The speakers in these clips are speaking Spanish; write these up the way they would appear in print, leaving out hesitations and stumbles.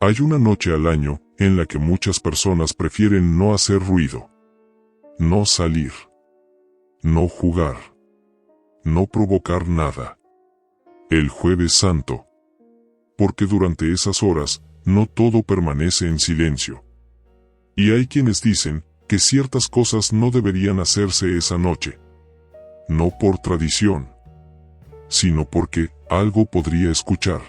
Hay una noche al año en la que muchas personas prefieren no hacer ruido, no salir, no jugar, no provocar nada. El Jueves Santo. Porque durante esas horas, no todo permanece en silencio. Y hay quienes dicen que ciertas cosas no deberían hacerse esa noche. No por tradición, sino porque algo podría escuchar.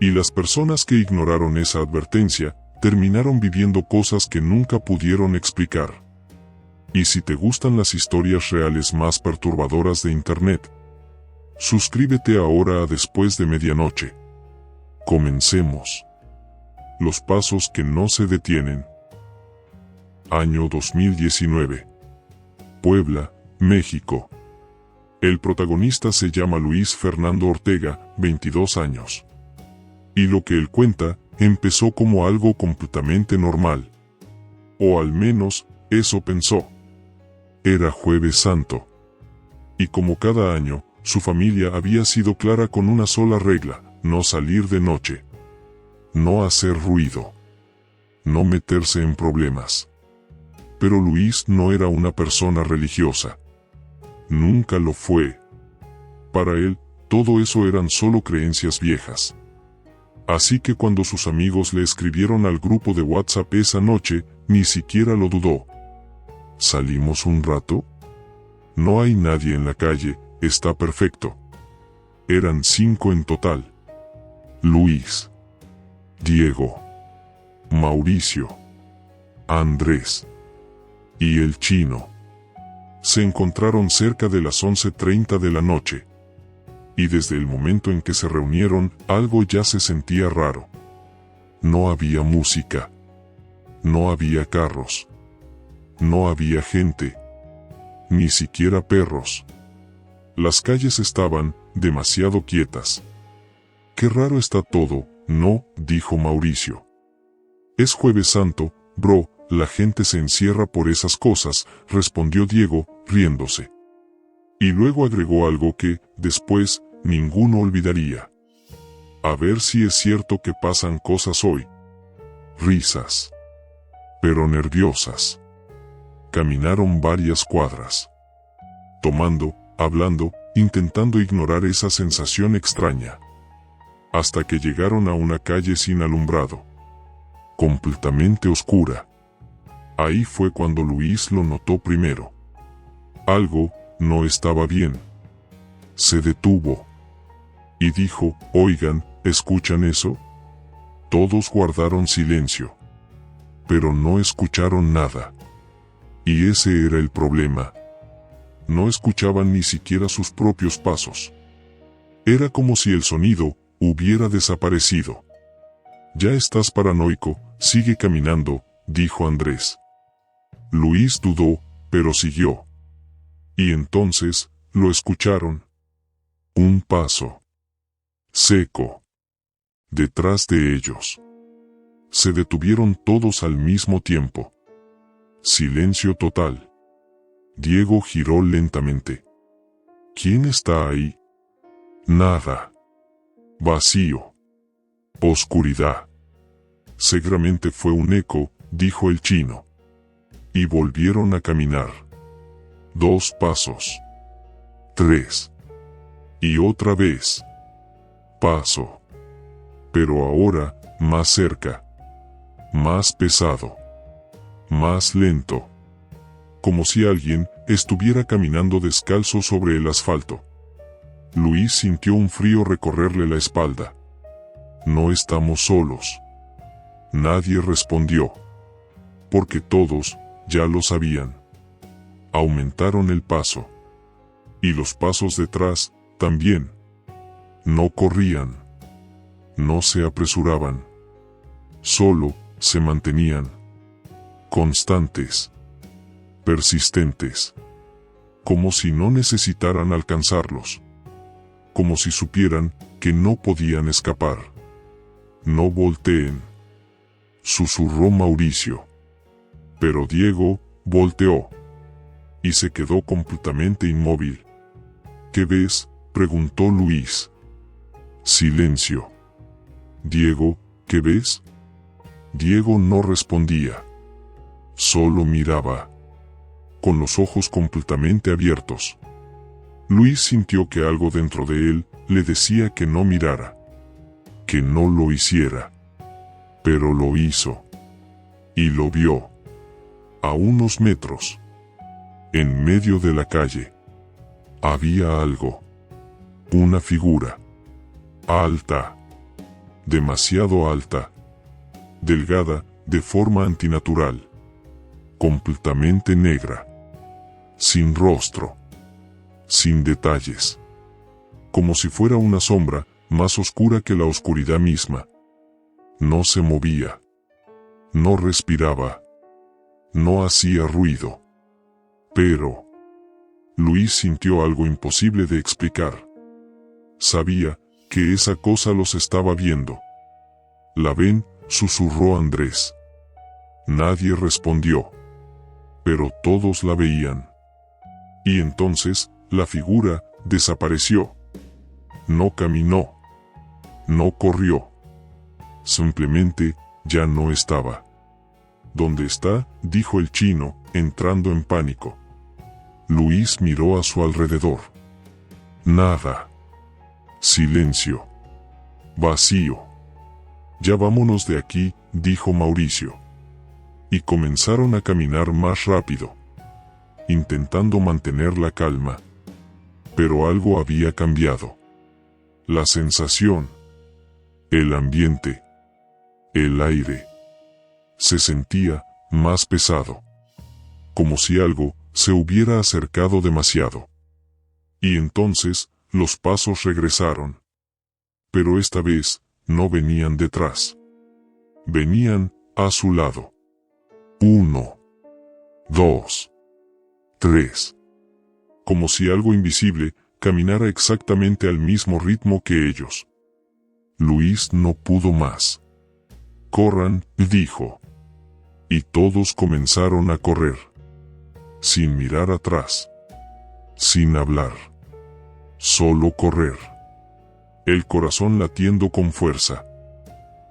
Y las personas que ignoraron esa advertencia, terminaron viviendo cosas que nunca pudieron explicar. Y si te gustan las historias reales más perturbadoras de Internet, suscríbete ahora a Después de Medianoche. Comencemos. Los pasos que no se detienen. Año 2019. Puebla, México. El protagonista se llama Luis Fernando Ortega, 22 años. Y lo que él cuenta, empezó como algo completamente normal. O al menos, eso pensó. Era Jueves Santo. Y como cada año, su familia había sido clara con una sola regla: no salir de noche. No hacer ruido. No meterse en problemas. Pero Luis no era una persona religiosa. Nunca lo fue. Para él, todo eso eran solo creencias viejas. Así que cuando sus amigos le escribieron al grupo de WhatsApp esa noche, ni siquiera lo dudó. ¿Salimos un rato? No hay nadie en la calle, está perfecto. Eran 5 en total. Luis, Diego, Mauricio, Andrés y el chino. Se encontraron cerca de las 11:30 de la noche. Y desde el momento en que se reunieron, algo ya se sentía raro. No había música. No había carros. No había gente. Ni siquiera perros. Las calles estaban demasiado quietas. Qué raro está todo, ¿no?, dijo Mauricio. Es Jueves Santo, bro, la gente se encierra por esas cosas, respondió Diego, riéndose. Y luego agregó algo que, después, ninguno olvidaría. A ver si es cierto que pasan cosas hoy. Risas. Pero nerviosas. Caminaron varias cuadras. Tomando, hablando, intentando ignorar esa sensación extraña. Hasta que llegaron a una calle sin alumbrado. Completamente oscura. Ahí fue cuando Luis lo notó primero. Algo no estaba bien. Se detuvo. Y dijo: oigan, ¿escuchan eso? Todos guardaron silencio. Pero no escucharon nada. Y ese era el problema. No escuchaban ni siquiera sus propios pasos. Era como si el sonido hubiera desaparecido. Ya estás paranoico, sigue caminando, dijo Andrés. Luis dudó, pero siguió. Y entonces, lo escucharon. Un paso. Seco. Detrás de ellos. Se detuvieron todos al mismo tiempo. Silencio total. Diego giró lentamente. ¿Quién está ahí? Nada. Vacío. Oscuridad. Seguramente fue un eco, dijo el chino. Y volvieron a caminar. 2 pasos. 3. Y otra vez. Paso. Pero ahora, más cerca. Más pesado. Más lento. Como si alguien estuviera caminando descalzo sobre el asfalto. Luis sintió un frío recorrerle la espalda. No estamos solos. Nadie respondió. Porque todos ya lo sabían. Aumentaron el paso. Y los pasos detrás, también. No corrían. No se apresuraban. Solo se mantenían. Constantes. Persistentes. Como si no necesitaran alcanzarlos. Como si supieran que no podían escapar. No volteen. Susurró Mauricio. Pero Diego volteó. Y se quedó completamente inmóvil. ¿Qué ves?, preguntó Luis. Silencio. Diego, ¿Qué ves? Diego no respondía. Solo miraba, con los ojos completamente abiertos. Luis sintió que algo dentro de él le decía que no mirara, que no lo hiciera. Pero lo hizo. Y lo vio. A unos metros. En medio de la calle. Había algo. Una figura. Alta. Demasiado alta. Delgada, de forma antinatural. Completamente negra. Sin rostro. Sin detalles. Como si fuera una sombra, más oscura que la oscuridad misma. No se movía. No respiraba. No hacía ruido. Pero Luis sintió algo imposible de explicar. Sabía que esa cosa los estaba viendo. ¿La ven?, susurró Andrés. Nadie respondió. Pero todos la veían. Y entonces, la figura desapareció. No caminó. No corrió. Simplemente, ya no estaba. ¿Dónde está?, dijo el chino, entrando en pánico. Luis miró a su alrededor. Nada. Silencio. Vacío. Ya vámonos de aquí, dijo Mauricio. Y comenzaron a caminar más rápido, intentando mantener la calma. Pero algo había cambiado. La sensación, el ambiente, el aire, se sentía más pesado. Como si algo se hubiera acercado demasiado. Y entonces, los pasos regresaron. Pero esta vez, no venían detrás. Venían a su lado. 1, 2, 3. Como si algo invisible caminara exactamente al mismo ritmo que ellos. Luis no pudo más. Corran, dijo. Y todos comenzaron a correr. Sin mirar atrás. Sin hablar. Solo correr. El corazón latiendo con fuerza.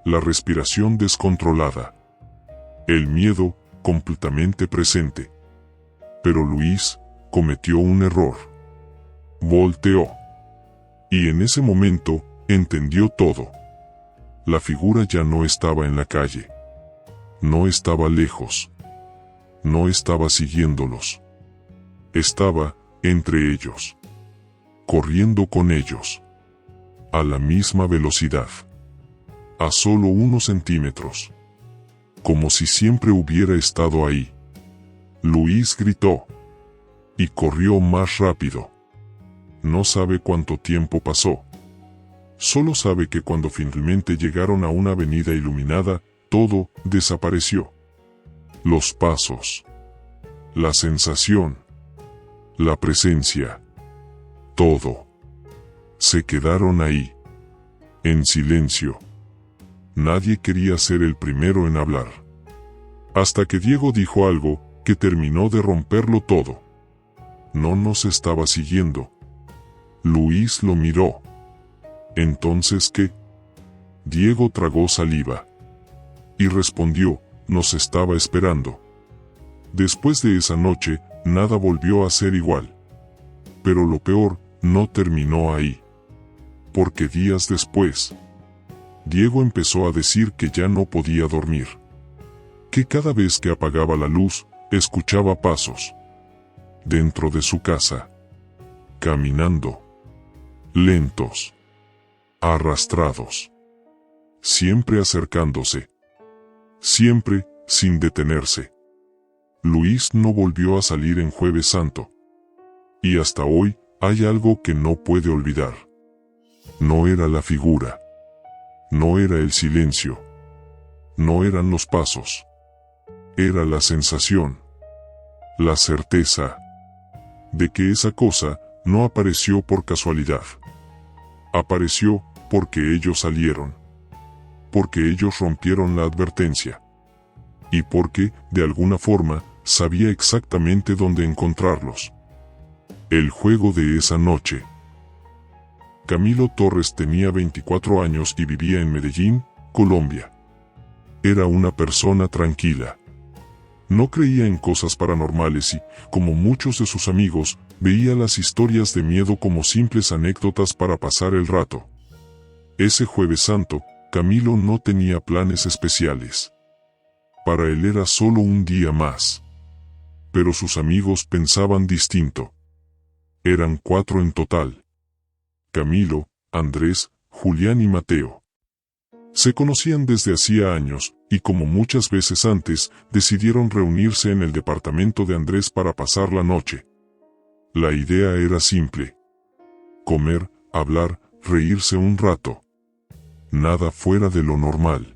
La respiración descontrolada. El miedo completamente presente. Pero Luis cometió un error. Volteó. Y en ese momento, entendió todo. La figura ya no estaba en la calle. No estaba lejos. No estaba siguiéndolos. Estaba entre ellos. Corriendo con ellos. A la misma velocidad. A solo unos centímetros. Como si siempre hubiera estado ahí. Luis gritó. Y corrió más rápido. No sabe cuánto tiempo pasó. Solo sabe que cuando finalmente llegaron a una avenida iluminada, todo desapareció. Los pasos. La sensación. La presencia. Todo. Se quedaron ahí. En silencio. Nadie quería ser el primero en hablar. Hasta que Diego dijo algo que terminó de romperlo todo. No nos estaba siguiendo. Luis lo miró. ¿Entonces qué? Diego tragó saliva. Y respondió, nos estaba esperando. Después de esa noche, nada volvió a ser igual. Pero lo peor, no terminó ahí. Porque días después, Diego empezó a decir que ya no podía dormir. Que cada vez que apagaba la luz, escuchaba pasos. Dentro de su casa. Caminando. Lentos. Arrastrados. Siempre acercándose. Siempre, sin detenerse. Luis no volvió a salir en Jueves Santo. Y hasta hoy, hay algo que no puede olvidar. No era la figura. No era el silencio. No eran los pasos. Era la sensación. La certeza. De que esa cosa no apareció por casualidad. Apareció porque ellos salieron. Porque ellos rompieron la advertencia. Y porque, de alguna forma, sabía exactamente dónde encontrarlos. El juego de esa noche. Camilo Torres tenía 24 años y vivía en Medellín, Colombia. Era una persona tranquila. No creía en cosas paranormales y, como muchos de sus amigos, veía las historias de miedo como simples anécdotas para pasar el rato. Ese Jueves Santo, Camilo no tenía planes especiales. Para él era solo un día más. Pero sus amigos pensaban distinto. Eran 4 en total: Camilo, Andrés, Julián y Mateo. Se conocían desde hacía años, y como muchas veces antes, decidieron reunirse en el departamento de Andrés para pasar la noche. La idea era simple: comer, hablar, reírse un rato. Nada fuera de lo normal.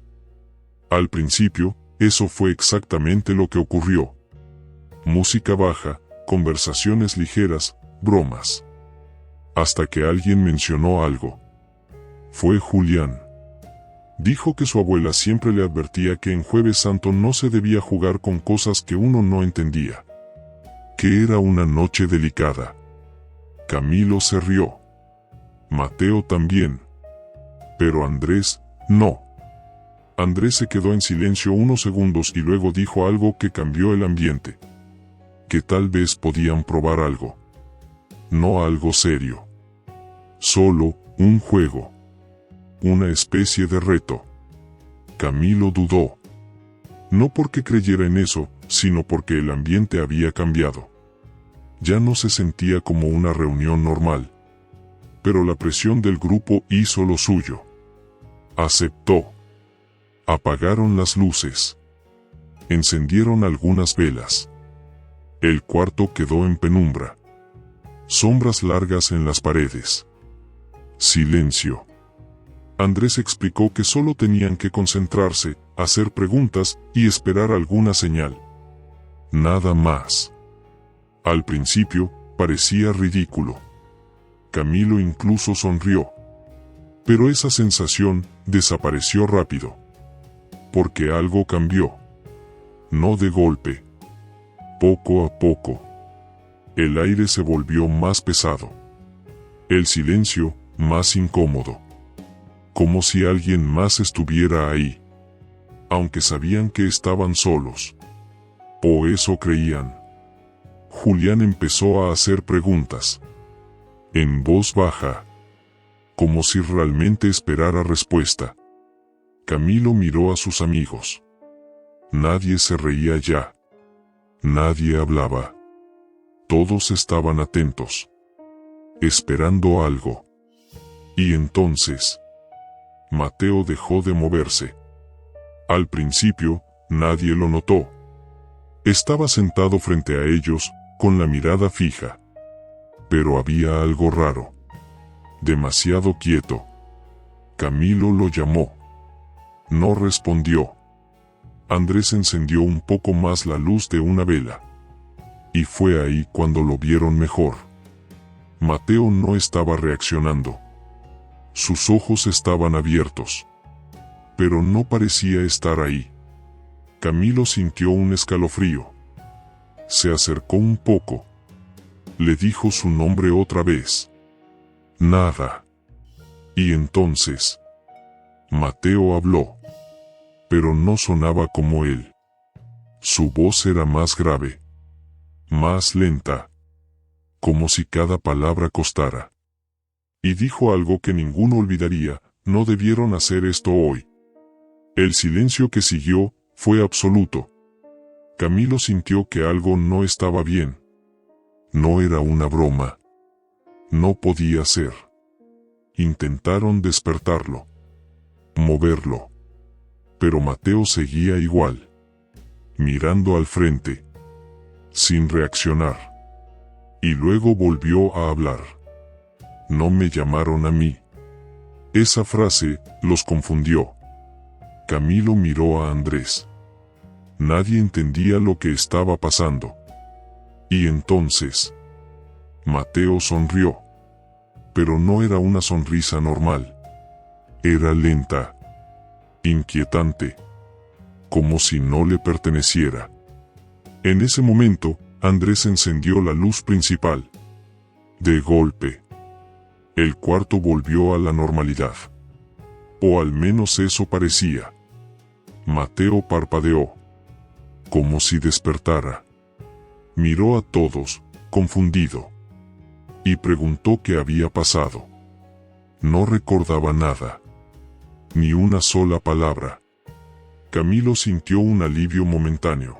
Al principio, eso fue exactamente lo que ocurrió. Música baja, conversaciones ligeras, bromas. Hasta que alguien mencionó algo. Fue Julián. Dijo que su abuela siempre le advertía que en Jueves Santo no se debía jugar con cosas que uno no entendía. Que era una noche delicada. Camilo se rió. Mateo también. Pero Andrés, no. Andrés se quedó en silencio unos segundos y luego dijo algo que cambió el ambiente. Que tal vez podían probar algo. No algo serio. Solo un juego. Una especie de reto. Camilo dudó. No porque creyera en eso, sino porque el ambiente había cambiado. Ya no se sentía como una reunión normal. Pero la presión del grupo hizo lo suyo. Aceptó. Apagaron las luces. Encendieron algunas velas. El cuarto quedó en penumbra. Sombras largas en las paredes. Silencio. Andrés explicó que solo tenían que concentrarse, hacer preguntas y esperar alguna señal. Nada más. Al principio, parecía ridículo. Camilo incluso sonrió. Pero esa sensación desapareció rápido. Porque algo cambió. No de golpe. Poco a poco. El aire se volvió más pesado. El silencio, más incómodo. Como si alguien más estuviera ahí. Aunque sabían que estaban solos. O eso creían. Julián empezó a hacer preguntas. En voz baja. Como si realmente esperara respuesta. Camilo miró a sus amigos. Nadie se reía ya. Nadie hablaba. Todos estaban atentos. Esperando algo. Y entonces, Mateo dejó de moverse. Al principio, nadie lo notó. Estaba sentado frente a ellos, con la mirada fija. Pero había algo raro. Demasiado quieto. Camilo lo llamó. No respondió. Andrés encendió un poco más la luz de una vela. Y fue ahí cuando lo vieron mejor. Mateo no estaba reaccionando. Sus ojos estaban abiertos. Pero no parecía estar ahí. Camilo sintió un escalofrío. Se acercó un poco. Le dijo su nombre otra vez. Nada. Y entonces, Mateo habló. Pero no sonaba como él. Su voz era más grave. Más lenta. Como si cada palabra costara. Y dijo algo que ninguno olvidaría: no debieron hacer esto hoy. El silencio que siguió fue absoluto. Camilo sintió que algo no estaba bien. No era una broma. No podía ser. Intentaron despertarlo. Moverlo. Pero Mateo seguía igual. Mirando al frente. Sin reaccionar. Y luego volvió a hablar. No me llamaron a mí. Esa frase los confundió. Camilo miró a Andrés. Nadie entendía lo que estaba pasando. Y entonces, Mateo sonrió. Pero no era una sonrisa normal. Era lenta. Inquietante. Como si no le perteneciera. En ese momento, Andrés encendió la luz principal. De golpe, el cuarto volvió a la normalidad. O al menos eso parecía. Mateo parpadeó, como si despertara. Miró a todos, confundido, y preguntó qué había pasado. No recordaba nada, ni una sola palabra. Camilo sintió un alivio momentáneo.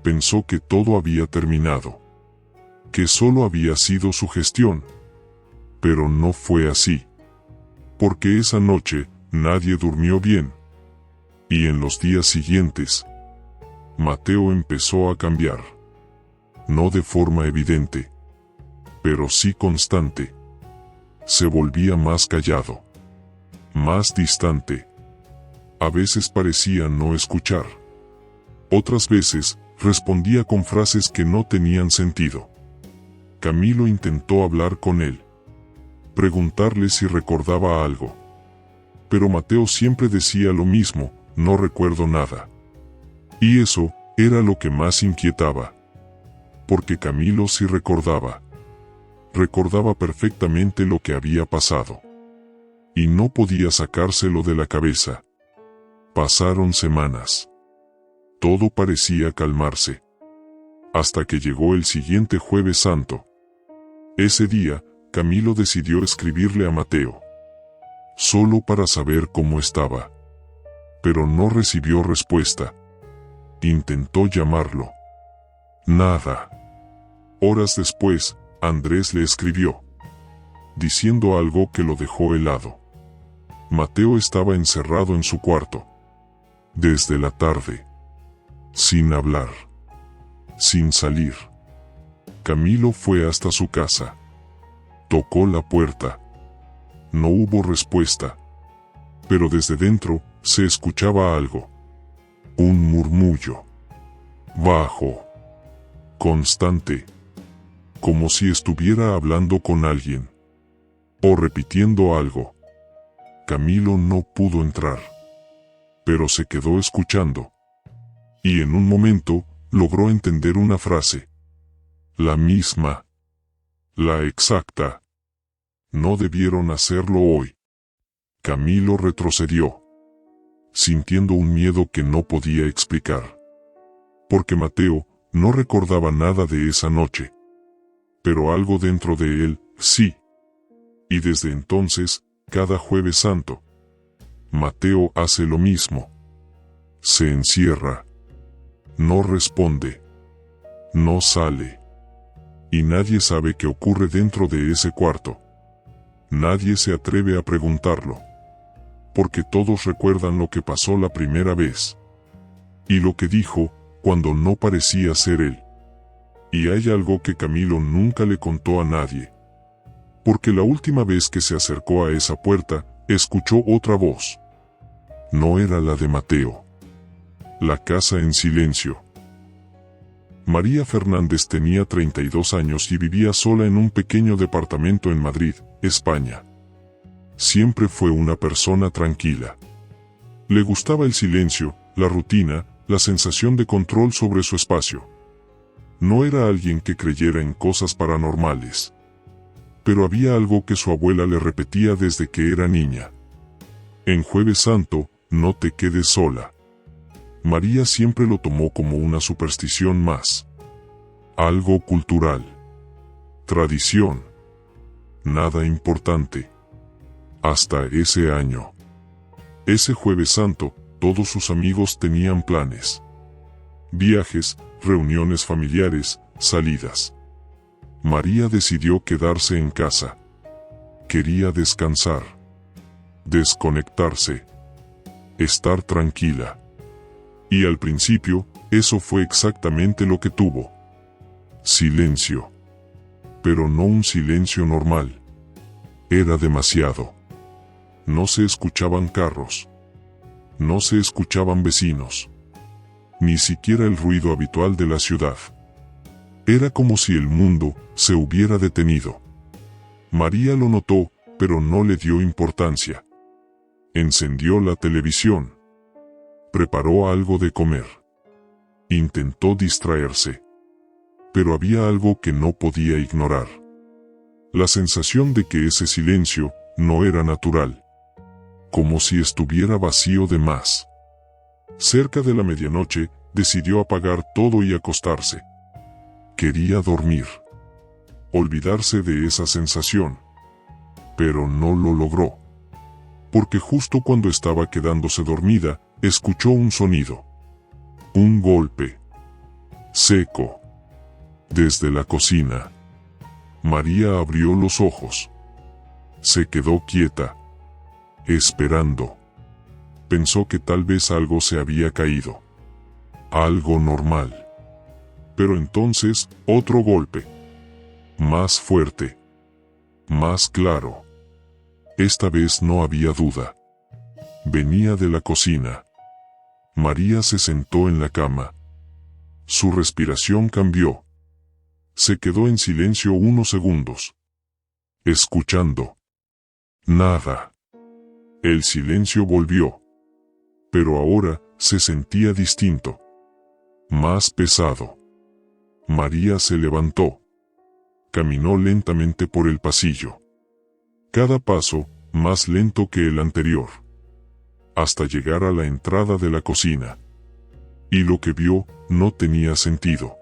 Pensó que todo había terminado, que solo había sido su gestión. Pero no fue así, porque esa noche nadie durmió bien. Y en los días siguientes, Mateo empezó a cambiar. No de forma evidente, pero sí constante. Se volvía más callado, más distante. A veces parecía no escuchar. Otras veces, respondía con frases que no tenían sentido. Camilo intentó hablar con él, preguntarle si recordaba algo. Pero Mateo siempre decía lo mismo: no recuerdo nada. Y eso era lo que más inquietaba. Porque Camilo sí recordaba. Recordaba perfectamente lo que había pasado. Y no podía sacárselo de la cabeza. Pasaron semanas. Todo parecía calmarse. Hasta que llegó el siguiente Jueves Santo. Ese día, Camilo decidió escribirle a Mateo, solo para saber cómo estaba. Pero no recibió respuesta. Intentó llamarlo. Nada. Horas después, Andrés le escribió, diciendo algo que lo dejó helado. Mateo estaba encerrado en su cuarto. Desde la tarde. Sin hablar. Sin salir. Camilo fue hasta su casa. Tocó la puerta. No hubo respuesta. Pero desde dentro, se escuchaba algo. Un murmullo. Bajo. Constante. Como si estuviera hablando con alguien. O repitiendo algo. Camilo no pudo entrar. Pero se quedó escuchando. Y en un momento, logró entender una frase. La misma. La exacta. No debieron hacerlo hoy. Camilo retrocedió, sintiendo un miedo que no podía explicar. Porque Mateo no recordaba nada de esa noche. Pero algo dentro de él, sí. Y desde entonces, cada Jueves Santo, Mateo hace lo mismo. Se encierra. No responde. No sale. Y nadie sabe qué ocurre dentro de ese cuarto. Nadie se atreve a preguntarlo. Porque todos recuerdan lo que pasó la primera vez. Y lo que dijo, cuando no parecía ser él. Y hay algo que Camilo nunca le contó a nadie. Porque la última vez que se acercó a esa puerta, escuchó otra voz. No era la de Mateo. La casa en silencio. María Fernández tenía 32 años y vivía sola en un pequeño departamento en Madrid, España. Siempre fue una persona tranquila. Le gustaba el silencio, la rutina, la sensación de control sobre su espacio. No era alguien que creyera en cosas paranormales. Pero había algo que su abuela le repetía desde que era niña. En Jueves Santo, no te quedes sola. María siempre lo tomó como una superstición más. Algo cultural. Tradición. Nada importante. Hasta ese año. Ese Jueves Santo, todos sus amigos tenían planes. Viajes, reuniones familiares, salidas. María decidió quedarse en casa. Quería descansar. Desconectarse. Estar tranquila. Y al principio, eso fue exactamente lo que tuvo. Silencio. Pero no un silencio normal. Era demasiado. No se escuchaban carros. No se escuchaban vecinos. Ni siquiera el ruido habitual de la ciudad. Era como si el mundo se hubiera detenido. María lo notó, pero no le dio importancia. Encendió la televisión. Preparó algo de comer. Intentó distraerse. Pero había algo que no podía ignorar. La sensación de que ese silencio no era natural. como si estuviera vacío de más. Cerca de la medianoche, decidió apagar todo y acostarse. Quería dormir, olvidarse de esa sensación, pero no lo logró, porque justo cuando estaba quedándose dormida, escuchó un sonido. Un golpe seco desde la cocina. María abrió los ojos. Se quedó quieta, esperando. Pensó que tal vez algo se había caído. Algo normal. Pero entonces, otro golpe. Más fuerte. Más claro. Esta vez no había duda. Venía de la cocina. María se sentó en la cama. Su respiración cambió. Se quedó en silencio unos segundos, escuchando. Nada. El silencio volvió. Pero ahora se sentía distinto. Más pesado. María se levantó. Caminó lentamente por el pasillo. Cada paso, más lento que el anterior. Hasta llegar a la entrada de la cocina. Y lo que vio no tenía sentido.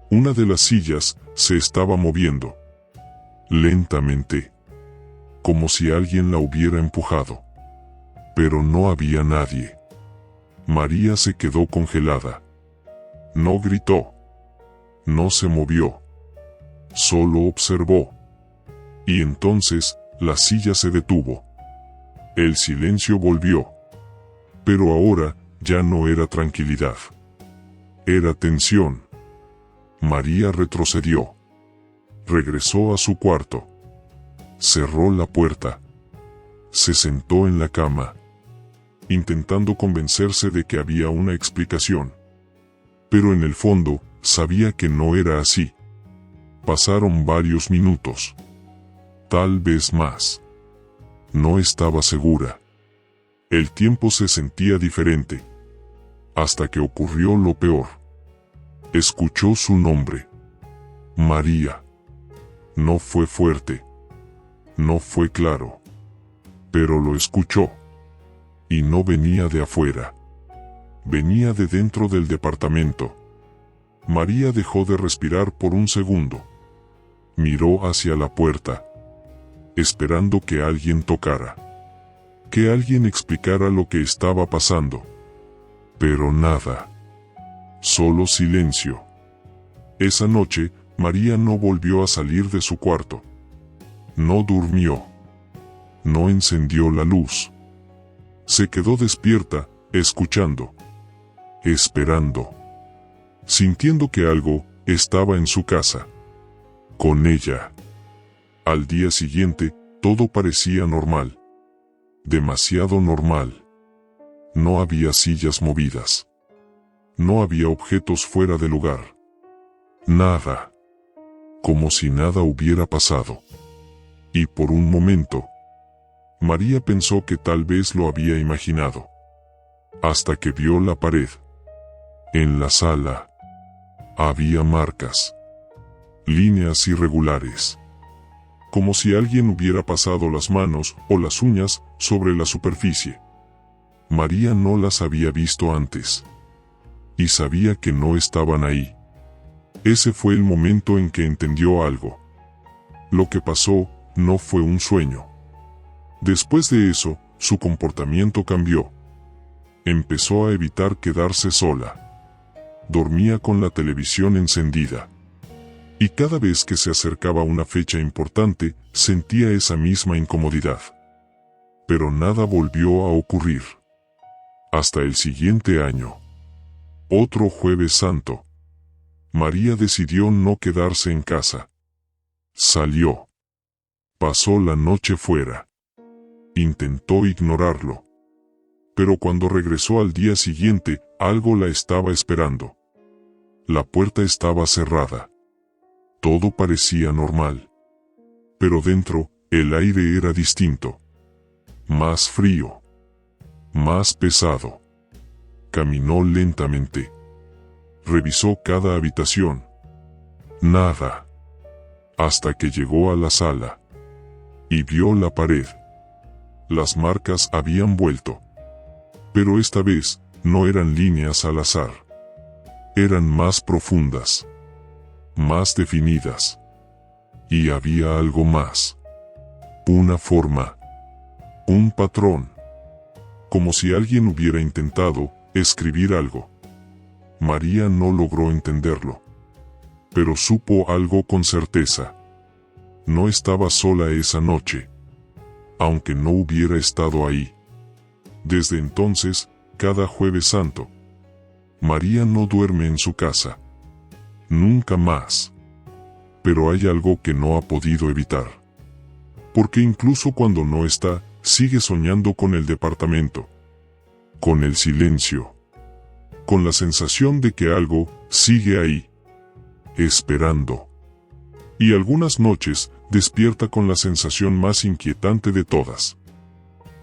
Una de las sillas se estaba moviendo. Lentamente. Como si alguien la hubiera empujado. Pero no había nadie. María se quedó congelada. No gritó. No se movió. Solo observó. Y entonces, la silla se detuvo. El silencio volvió. Pero ahora, ya no era tranquilidad. Era tensión. María retrocedió. Regresó a su cuarto. Cerró la puerta. Se sentó en la cama, intentando convencerse de que había una explicación. Pero en el fondo, sabía que no era así. Pasaron varios minutos. Tal vez más. No estaba segura. El tiempo se sentía diferente. Hasta que ocurrió lo peor. Escuchó su nombre. María. No fue fuerte. No fue claro. Pero lo escuchó. Y no venía de afuera. Venía de dentro del departamento. María dejó de respirar por un segundo. Miró hacia la puerta, esperando que alguien tocara. Que alguien explicara lo que estaba pasando. Pero nada. Solo silencio. Esa noche, María no volvió a salir de su cuarto. No durmió. No encendió la luz. Se quedó despierta, escuchando. Esperando. Sintiendo que algo estaba en su casa. Con ella. Al día siguiente, todo parecía normal. Demasiado normal. No había sillas movidas. No había objetos fuera de lugar. Nada. Como si nada hubiera pasado. Y por un momento, María pensó que tal vez lo había imaginado. Hasta que vio la pared. En la sala, había marcas. Líneas irregulares. Como si alguien hubiera pasado las manos o las uñas sobre la superficie. María no las había visto antes. Y sabía que no estaban ahí. Ese fue el momento en que entendió algo. Lo que pasó no fue un sueño. Después de eso, su comportamiento cambió. Empezó a evitar quedarse sola. Dormía con la televisión encendida. Y cada vez que se acercaba una fecha importante, sentía esa misma incomodidad. Pero nada volvió a ocurrir. Hasta el siguiente año. Otro Jueves Santo. María decidió no quedarse en casa. Salió. Pasó la noche fuera. Intentó ignorarlo. Pero cuando regresó al día siguiente, algo la estaba esperando. La puerta estaba cerrada. Todo parecía normal. Pero dentro, el aire era distinto. Más frío. Más pesado. Caminó lentamente. Revisó cada habitación. Nada. Hasta que llegó a la sala. Y vio la pared. Las marcas habían vuelto. Pero esta vez, no eran líneas al azar. Eran más profundas. Más definidas. Y había algo más. Una forma. Un patrón. Como si alguien hubiera intentado escribir algo. María no logró entenderlo. Pero supo algo con certeza. No estaba sola esa noche. Aunque no hubiera estado ahí. Desde entonces, cada Jueves Santo, María no duerme en su casa. Nunca más. Pero hay algo que no ha podido evitar. Porque incluso cuando no está, sigue soñando con el departamento. Con el silencio. Con la sensación de que algo sigue ahí. Esperando. Y algunas noches, despierta con la sensación más inquietante de todas.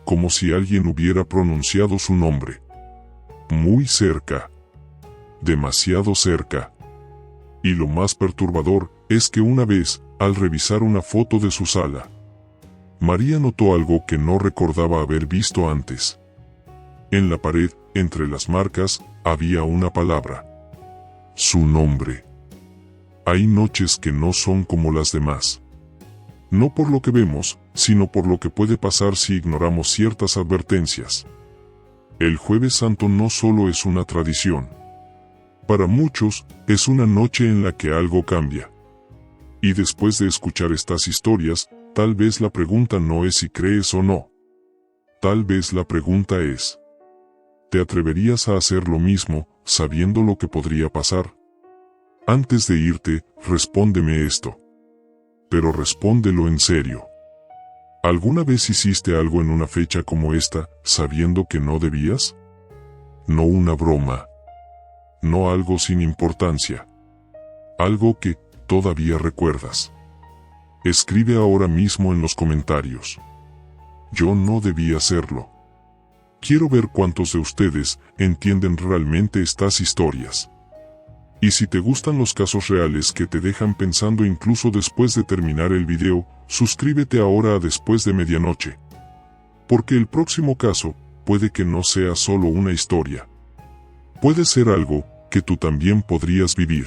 Como si alguien hubiera pronunciado su nombre. Muy cerca. Demasiado cerca. Y lo más perturbador, es que una vez, al revisar una foto de su sala, María notó algo que no recordaba haber visto antes. En la pared, entre las marcas, había una palabra. Su nombre. Hay noches que no son como las demás. No por lo que vemos, sino por lo que puede pasar si ignoramos ciertas advertencias. El Jueves Santo no solo es una tradición. Para muchos, es una noche en la que algo cambia. Y después de escuchar estas historias, tal vez la pregunta no es si crees o no. Tal vez la pregunta es: ¿te atreverías a hacer lo mismo, sabiendo lo que podría pasar? Antes de irte, respóndeme esto. Pero respóndelo en serio. ¿Alguna vez hiciste algo en una fecha como esta, sabiendo que no debías? No una broma. No algo sin importancia. Algo que todavía recuerdas. Escribe ahora mismo en los comentarios. Yo no debí hacerlo. Quiero ver cuántos de ustedes entienden realmente estas historias. Y si te gustan los casos reales que te dejan pensando incluso después de terminar el video, suscríbete ahora a Después de Medianoche. Porque el próximo caso, puede que no sea solo una historia. Puede ser algo que tú también podrías vivir.